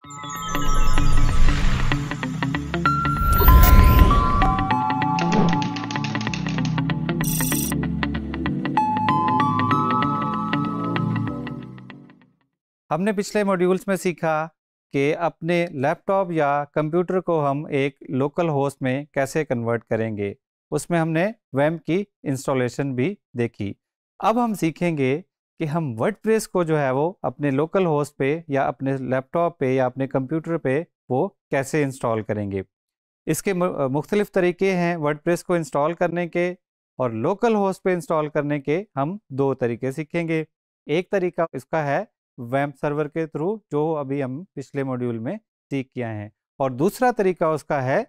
हमने पिछले मॉड्यूल्स में सीखा कि अपने लैपटॉप या कंप्यूटर को हम एक लोकल होस्ट में कैसे कन्वर्ट करेंगे। उसमें हमने वैम्प की इंस्टॉलेशन भी देखी। अब हम सीखेंगे कि हम वर्डप्रेस को जो है वो अपने लोकल होस्ट पे या अपने लैपटॉप पे या अपने कंप्यूटर पे वो कैसे इंस्टॉल करेंगे। इसके मुख्तलिफ तरीके हैं वर्डप्रेस को इंस्टॉल करने के, और लोकल होस्ट पे इंस्टॉल करने के हम दो तरीके सीखेंगे। एक तरीका इसका है वैम्प सर्वर के थ्रू, जो अभी हम पिछले मॉड्यूल में सीख किया है, और दूसरा तरीका उसका है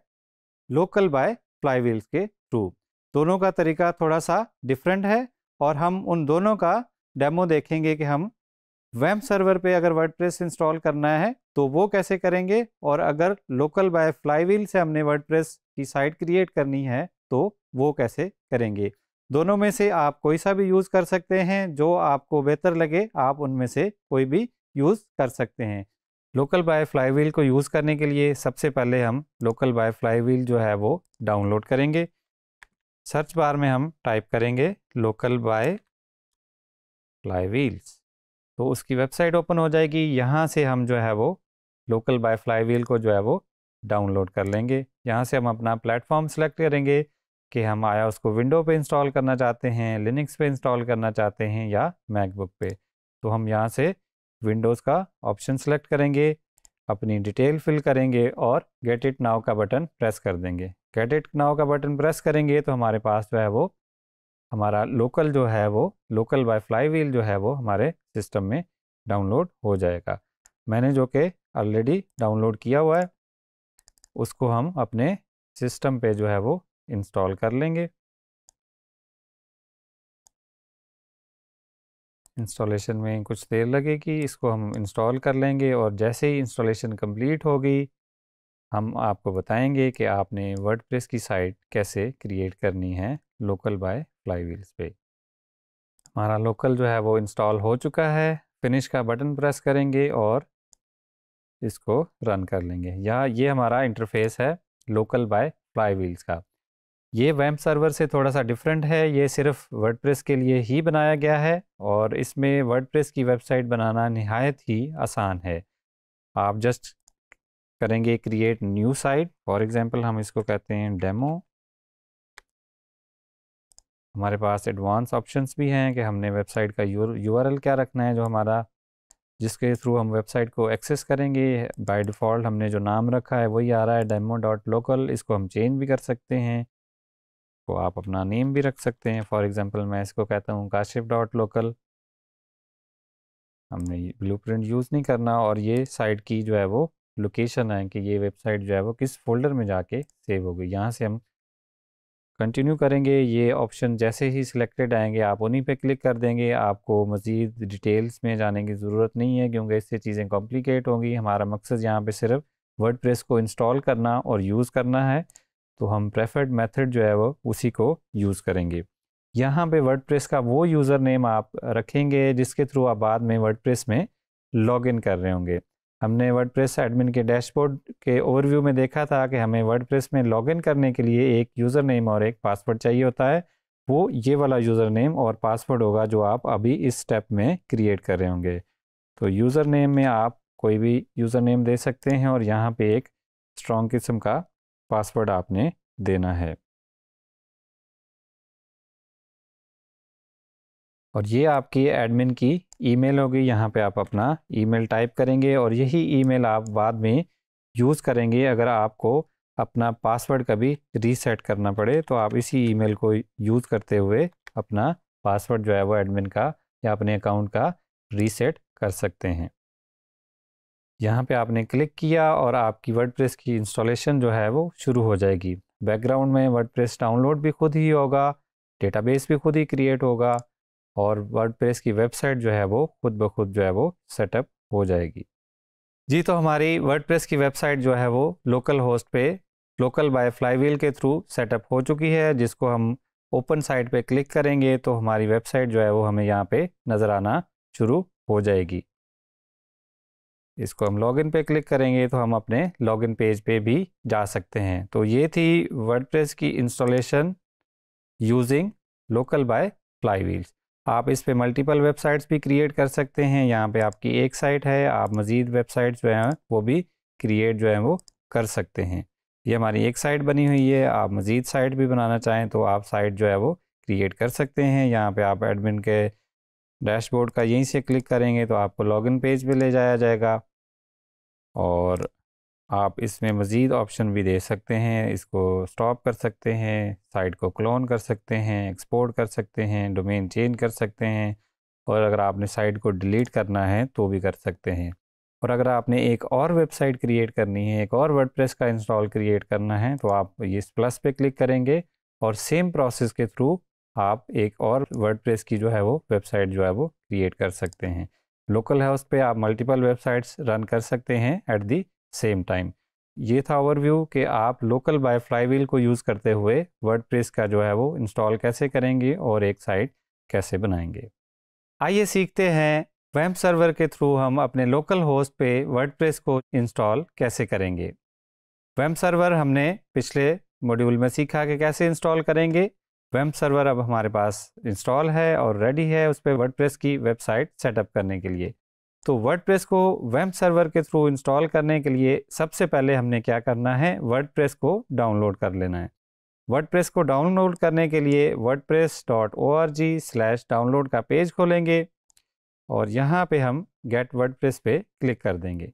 लोकल बाय फ्लाईव्हील्स के थ्रू। दोनों का तरीका थोड़ा सा डिफरेंट है, और हम उन दोनों का डेमो देखेंगे कि हम वैम्प सर्वर पे अगर वर्डप्रेस इंस्टॉल करना है तो वो कैसे करेंगे, और अगर लोकल बाय फ्लाईव्हील से हमने वर्डप्रेस की साइट क्रिएट करनी है तो वो कैसे करेंगे। दोनों में से आप कोई सा भी यूज़ कर सकते हैं, जो आपको बेहतर लगे आप उनमें से कोई भी यूज़ कर सकते हैं। लोकल बाय फ्लाईव्हील को यूज़ करने के लिए सबसे पहले हम लोकल बाय फ्लाईव्हील जो है वो डाउनलोड करेंगे। सर्च बार में हम टाइप करेंगे लोकल बाय फ्लाईव्हील्स, तो उसकी वेबसाइट ओपन हो जाएगी। यहाँ से हम जो है वो लोकल बाय फ्लाईव्हील को जो है वो डाउनलोड कर लेंगे। यहाँ से हम अपना प्लेटफॉर्म सेलेक्ट करेंगे कि हम आया उसको विंडो पे इंस्टॉल करना चाहते हैं, लिनक्स पे इंस्टॉल करना चाहते हैं या मैकबुक पे। तो हम यहाँ से विंडोज़ का ऑप्शन सेलेक्ट करेंगे, अपनी डिटेल फिल करेंगे और गेट इट नाउ का बटन प्रेस कर देंगे। गेट इट नाउ का बटन प्रेस करेंगे तो हमारे पास जो है वो हमारा लोकल जो है वो लोकल बाय फ्लाईव्हील जो है वो हमारे सिस्टम में डाउनलोड हो जाएगा। मैंने जो कि ऑलरेडी डाउनलोड किया हुआ है उसको हम अपने सिस्टम पे जो है वो इंस्टॉल कर लेंगे। इंस्टॉलेशन में कुछ देर लगेगी, इसको हम इंस्टॉल कर लेंगे, और जैसे ही इंस्टॉलेशन कंप्लीट होगी हम आपको बताएंगे कि आपने वर्डप्रेस की साइट कैसे क्रिएट करनी है लोकल बाय फ्लाईव्हील्स पे। हमारा लोकल जो है वो इंस्टॉल हो चुका है। फिनिश का बटन प्रेस करेंगे और इसको रन कर लेंगे। या ये हमारा इंटरफेस है लोकल बाय फ्लाईव्हील्स का। ये वैम्प सर्वर से थोड़ा सा डिफरेंट है, ये सिर्फ वर्डप्रेस के लिए ही बनाया गया है, और इसमें वर्डप्रेस की वेबसाइट बनाना निहायत ही आसान है। आप जस्ट करेंगे create new site, for example हम इसको कहते हैं डेमो। हमारे पास एडवांस ऑप्शंस भी हैं कि हमने वेबसाइट का यूआरएल क्या रखना है, जो हमारा जिसके थ्रू हम वेबसाइट को एक्सेस करेंगे। बाय डिफ़ॉल्ट हमने जो नाम रखा है वही आ रहा है demo.local। इसको हम चेंज भी कर सकते हैं, तो आप अपना नेम भी रख सकते हैं। फॉर एग्जांपल मैं इसको कहता हूँ kashif.local। हमने ब्लूप्रिंट यूज़ नहीं करना, और ये साइट की जो है वो लोकेशन है कि ये वेबसाइट जो है वो किस फोल्डर में जाके सेव होगी। यहाँ से हम कंटिन्यू करेंगे। ये ऑप्शन जैसे ही सिलेक्टेड आएंगे आप उन्हीं पे क्लिक कर देंगे। आपको मज़ीद डिटेल्स में जाने की ज़रूरत नहीं है, क्योंकि इससे चीज़ें कॉम्प्लिकेट होंगी। हमारा मकसद यहाँ पे सिर्फ वर्डप्रेस को इंस्टॉल करना और यूज़ करना है, तो हम प्रेफर्ड मेथड जो है वो उसी को यूज़ करेंगे। यहाँ पे वर्डप्रेस का वो यूज़र नेम आप रखेंगे जिसके थ्रू आप बाद में वर्डप्रेस में लॉगिन कर रहे होंगे। हमने वर्डप्रेस एडमिन के डैशबोर्ड के ओवरव्यू में देखा था कि हमें वर्डप्रेस में लॉगिन करने के लिए एक यूज़र नेम और एक पासवर्ड चाहिए होता है। वो ये वाला यूज़र नेम और पासवर्ड होगा जो आप अभी इस स्टेप में क्रिएट कर रहे होंगे। तो यूज़र नेम में आप कोई भी यूज़र नेम दे सकते हैं, और यहाँ पे एक स्ट्रॉन्ग किस्म का पासवर्ड आपने देना है। और ये आपकी एडमिन की ईमेल होगी। यहाँ पे आप अपना ईमेल टाइप करेंगे, और यही ईमेल आप बाद में यूज़ करेंगे। अगर आपको अपना पासवर्ड कभी रीसेट करना पड़े तो आप इसी ईमेल को यूज़ करते हुए अपना पासवर्ड जो है वो एडमिन का या अपने अकाउंट का रीसेट कर सकते हैं। यहाँ पे आपने क्लिक किया और आपकी वर्डप्रेस की इंस्टॉलेशन जो है वो शुरू हो जाएगी। बैकग्राउंड में वर्डप्रेस डाउनलोड भी खुद ही होगा, डेटाबेस भी खुद ही क्रिएट होगा, और वर्डप्रेस की वेबसाइट जो है वो खुद ब खुद जो है वो सेटअप हो जाएगी। जी, तो हमारी वर्डप्रेस की वेबसाइट जो है वो लोकल होस्ट पे लोकल बाय फ्लाईव्हील के थ्रू सेटअप हो चुकी है, जिसको हम ओपन साइट पे क्लिक करेंगे तो हमारी वेबसाइट जो है वो हमें यहाँ पे नज़र आना शुरू हो जाएगी। इसको हम लॉगिन पे क्लिक करेंगे तो हम अपने लॉगिन पेज पे भी जा सकते हैं। तो ये थी वर्डप्रेस की इंस्टॉलेशन यूजिंग लोकल बाय फ्लाईव्हील्स। आप इस पे मल्टीपल वेबसाइट्स भी क्रिएट कर सकते हैं। यहाँ पे आपकी एक साइट है, आप मज़ीद वेबसाइट्स जो हैं वो भी क्रिएट जो है वो कर सकते हैं। ये हमारी एक साइट बनी हुई है, आप मज़ीद साइट भी बनाना चाहें तो आप साइट जो है वो क्रिएट कर सकते हैं। यहाँ पे आप एडमिन के डैशबोर्ड का यहीं से क्लिक करेंगे तो आपको लॉगिन पेज पे ले जाया जाएगा और आप इसमें मज़ीद ऑप्शन भी दे सकते हैं। इसको स्टॉप कर सकते हैं, साइट को क्लोन कर सकते हैं, एक्सपोर्ट कर सकते हैं, डोमेन चेंज कर सकते हैं और अगर आपने साइट को डिलीट करना है तो भी कर सकते हैं। और अगर आपने एक और वेबसाइट क्रिएट करनी है, एक और वर्डप्रेस का इंस्टॉल क्रिएट करना है तो आप इस प्लस पे क्लिक करेंगे और सेम प्रोसेस के थ्रू आप एक और वर्डप्रेस की जो है वो वेबसाइट जो है वो क्रिएट कर सकते हैं। लोकल होस्ट पे आप मल्टीपल वेबसाइट्स रन कर सकते हैं एट दी सेम टाइम। ये था ओवरव्यू कि आप लोकल बाय फ्लाईव्हील को यूज़ करते हुए वर्डप्रेस का जो है वो इंस्टॉल कैसे करेंगे और एक साइट कैसे बनाएंगे। आइए सीखते हैं वेब सर्वर के थ्रू हम अपने लोकल होस्ट पे वर्डप्रेस को इंस्टॉल कैसे करेंगे। वेब सर्वर हमने पिछले मॉड्यूल में सीखा कि कैसे इंस्टॉल करेंगे। वेब सर्वर अब हमारे पास इंस्टॉल है और रेडी है उस पर वर्डप्रेस की वेबसाइट सेटअप करने के लिए। तो वर्डप्रेस को वेब सर्वर के थ्रू इंस्टॉल करने के लिए सबसे पहले हमने क्या करना है, वर्डप्रेस को डाउनलोड कर लेना है। वर्डप्रेस को डाउनलोड करने के लिए wordpress.org/डाउनलोड का पेज खोलेंगे और यहाँ पे हम गेट वर्डप्रेस पे क्लिक कर देंगे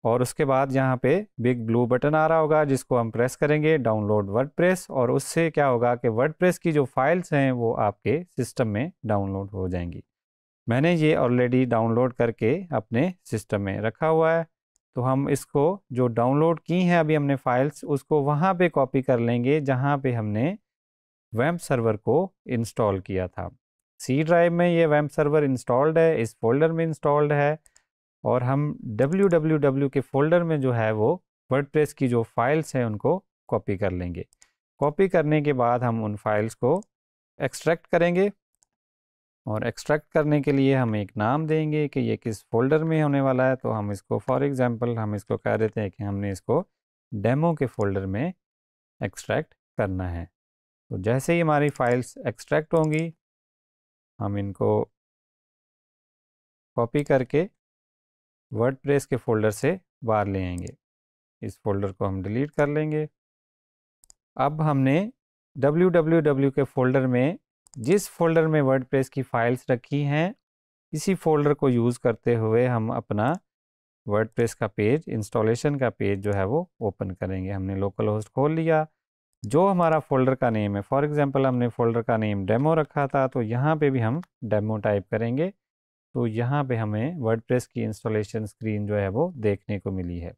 और उसके बाद यहाँ पे बिग ब्लू बटन आ रहा होगा जिसको हम प्रेस करेंगे, डाउनलोड वर्डप्रेस, और उससे क्या होगा कि वर्डप्रेस की जो फाइल्स हैं वो आपके सिस्टम में डाउनलोड हो जाएंगी। मैंने ये ऑलरेडी डाउनलोड करके अपने सिस्टम में रखा हुआ है। तो हम इसको जो डाउनलोड की हैं अभी हमने फाइल्स, उसको वहाँ पे कॉपी कर लेंगे जहाँ पे हमने वेब सर्वर को इंस्टॉल किया था। सी ड्राइव में ये वेब सर्वर इंस्टॉल्ड है, इस फोल्डर में इंस्टॉल्ड है और हम www के फोल्डर में जो है वो वर्डप्रेस की जो फाइल्स हैं उनको कॉपी कर लेंगे। कॉपी करने के बाद हम उन फाइल्स को एक्सट्रैक्ट करेंगे और एक्सट्रैक्ट करने के लिए हम एक नाम देंगे कि ये किस फोल्डर में होने वाला है। तो हम इसको फॉर एग्जांपल हम इसको कह देते हैं कि हमने इसको डेमो के फोल्डर में एक्सट्रैक्ट करना है। तो जैसे ही हमारी फाइल्स एक्सट्रैक्ट होंगी हम इनको कॉपी करके वर्डप्रेस के फोल्डर से बाहर ले आएंगे। इस फोल्डर को हम डिलीट कर लेंगे। अब हमने www के फोल्डर में जिस फोल्डर में वर्डप्रेस की फाइल्स रखी हैं इसी फोल्डर को यूज़ करते हुए हम अपना वर्डप्रेस का पेज, इंस्टॉलेशन का पेज जो है वो ओपन करेंगे। हमने लोकल होस्ट खोल लिया, जो हमारा फोल्डर का नेम है, फॉर एग्जांपल हमने फोल्डर का नेम डेमो रखा था तो यहाँ पे भी हम डेमो टाइप करेंगे। तो यहाँ पे हमें वर्डप्रेस की इंस्टॉलेशन स्क्रीन जो है वो देखने को मिली है।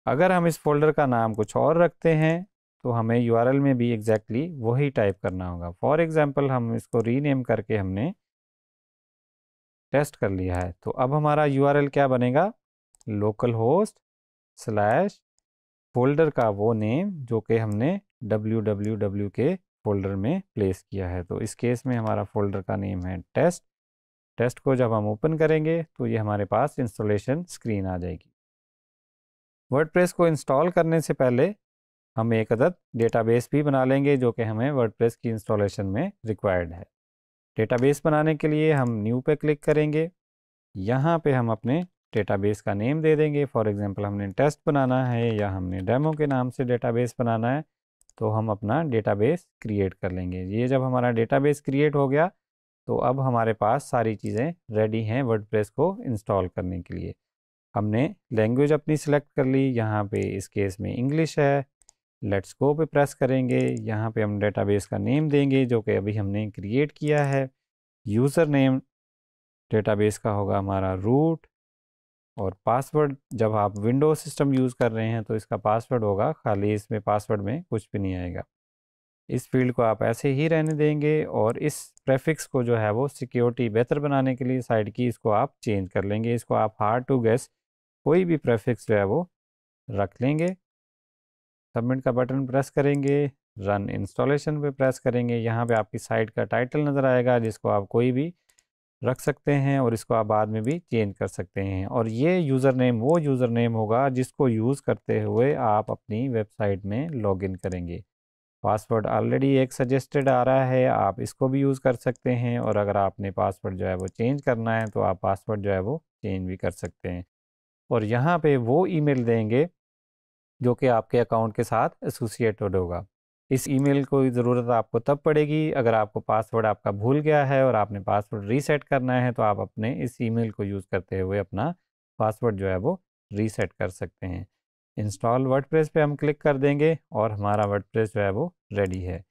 अगर हम इस फोल्डर का नाम कुछ और रखते हैं तो हमें यूआरएल में भी एग्जैक्टली वही टाइप करना होगा। फॉर एग्जांपल हम इसको रीनेम करके हमने टेस्ट कर लिया है। तो अब हमारा यूआरएल क्या बनेगा, लोकल होस्ट स्लैश फोल्डर का वो नेम जो कि हमने www के फोल्डर में प्लेस किया है। तो इस केस में हमारा फोल्डर का नेम है टेस्ट। टेस्ट को जब हम ओपन करेंगे तो ये हमारे पास इंस्टॉलेशन स्क्रीन आ जाएगी। वर्डप्रेस को इंस्टॉल करने से पहले हम एक अदद डेटाबेस भी बना लेंगे जो कि हमें वर्डप्रेस की इंस्टॉलेशन में रिक्वायर्ड है। डेटाबेस बनाने के लिए हम न्यू पे क्लिक करेंगे। यहाँ पे हम अपने डेटाबेस का नेम दे देंगे। फॉर एग्जांपल हमने टेस्ट बनाना है या हमने डेमो के नाम से डेटाबेस बनाना है तो हम अपना डेटाबेस क्रिएट कर लेंगे। ये जब हमारा डेटाबेस क्रिएट हो गया तो अब हमारे पास सारी चीज़ें रेडी हैं वर्डप्रेस को इंस्टॉल करने के लिए। हमने लैंग्वेज अपनी सिलेक्ट कर ली, यहाँ पे इस केस में इंग्लिश है। लेट्स गो पे प्रेस करेंगे। यहाँ पे हम डेटाबेस का नेम देंगे जो कि अभी हमने क्रिएट किया है। यूज़र नेम डेटाबेस का होगा हमारा रूट और पासवर्ड जब आप विंडोज सिस्टम यूज़ कर रहे हैं तो इसका पासवर्ड होगा खाली, इसमें पासवर्ड में कुछ भी नहीं आएगा। इस फील्ड को आप ऐसे ही रहने देंगे और इस प्रेफिक्स को जो है वो सिक्योरिटी बेहतर बनाने के लिए साइड की इसको आप चेंज कर लेंगे। इसको आप हार्ड टू गेस कोई भी प्रेफिक्स जो है वो रख लेंगे। सबमिट का बटन प्रेस करेंगे, रन इंस्टॉलेशन पे प्रेस करेंगे। यहाँ पे आपकी साइट का टाइटल नज़र आएगा जिसको आप कोई भी रख सकते हैं और इसको आप बाद में भी चेंज कर सकते हैं। और ये यूज़र नेम वो यूज़र नेम होगा जिसको यूज़ करते हुए आप अपनी वेबसाइट में लॉगिन करेंगे। पासवर्ड ऑलरेडी एक सजेस्टेड आ रहा है, आप इसको भी यूज़ कर सकते हैं, और अगर आपने पासवर्ड जो है वो चेंज करना है तो आप पासवर्ड जो है वो चेंज भी कर सकते हैं। और यहाँ पे वो ईमेल देंगे जो कि आपके अकाउंट के साथ एसोसिएटेड होगा। इस ईमेल को ज़रूरत आपको तब पड़ेगी अगर आपको पासवर्ड आपका भूल गया है और आपने पासवर्ड रीसेट करना है, तो आप अपने इस ईमेल को यूज़ करते हुए अपना पासवर्ड जो है वो रीसेट कर सकते हैं। इंस्टॉल वर्डप्रेस पे हम क्लिक कर देंगे और हमारा वर्डप्रेस जो है वो रेडी है।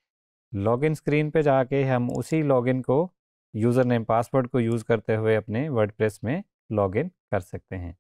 लॉगिन स्क्रीन पे जाके हम उसी लॉगिन को यूज़र नेम पासवर्ड को यूज़ करते हुए अपने वर्डप्रेस में लॉगिन कर सकते हैं।